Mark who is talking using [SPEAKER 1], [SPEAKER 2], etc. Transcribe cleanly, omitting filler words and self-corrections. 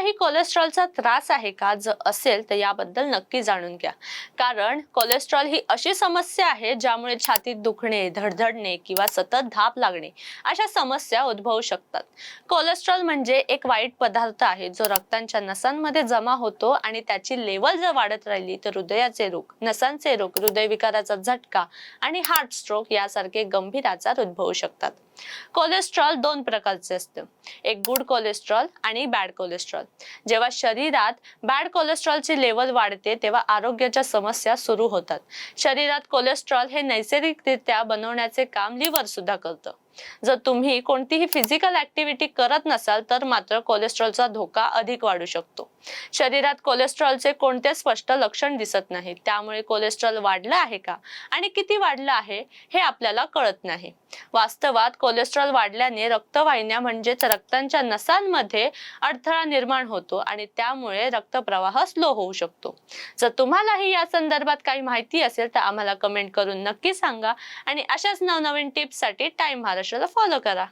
[SPEAKER 1] तुम्हालाही कोलेस्ट्रॉलचा त्रास आहे का? जर असेल तर याबद्दल नक्की जाणून घ्या. कारण कोलेस्ट्रॉल ही अशी समस्या आहे ज्यामुळे छातीत दुखणे, धडधडणे किंवा सतत धाप लागणे अशा समस्या उद्भवू शकतात. कोलेस्ट्रॉल म्हणजे एक वाईट पदार्थ आहे जो रक्ताच्या नसांमध्ये जमा होतो आणि त्याची लेवल जर वाढत राहिली तर हृदयाचे रोग, नसांचे रोग, हृदयविकाराचा झटका आणि हार्ट स्ट्रोक यासारखे गंभीर आजार उद्भवू शकतात. कोलेस्ट्रॉल दोन प्रकारचे असते, एक गुड कोलेस्ट्रॉल आणि बॅड कोलेस्ट्रॉल. जेव्हा शरीरात बॅड कोलेस्ट्रॉलची लेवल वाढते तेव्हा आरोग्याच्या समस्या सुरू होतात. शरीरात कोलेस्ट्रॉल हे नैसर्गिकरित्या बनवण्याचे काम लिव्हर सुद्धा करतं. जर तुम्ही कोणतीही फिजिकल ऍक्टिव्हिटी करत नसाल तर मात्र कोलेस्ट्रॉलचा धोका अधिक वाढू शकतो. शरीरात कोलेस्ट्रॉलचे कोणते स्पष्ट लक्षण दिसत नाही, त्यामुळे कोलेस्ट्रॉल वाढलं आहे का आणि किती वाढलं आहे हे आपल्याला कळत नाही. वास्तवात कोलेस्ट्रॉल वाढल्याने रक्तवाहिन्या म्हणजेच रक्ताच्या नसांमध्ये अडथळा निर्माण होतो आणि त्यामुळे रक्तप्रवाह स्लो होऊ शकतो. जर तुम्हालाही या संदर्भात काही माहिती असेल तर आम्हाला कमेंट करून नक्की सांगा आणि अशाच नवनवीन टिप्ससाठी टाइम महाराष्ट्राला फॉलो करा.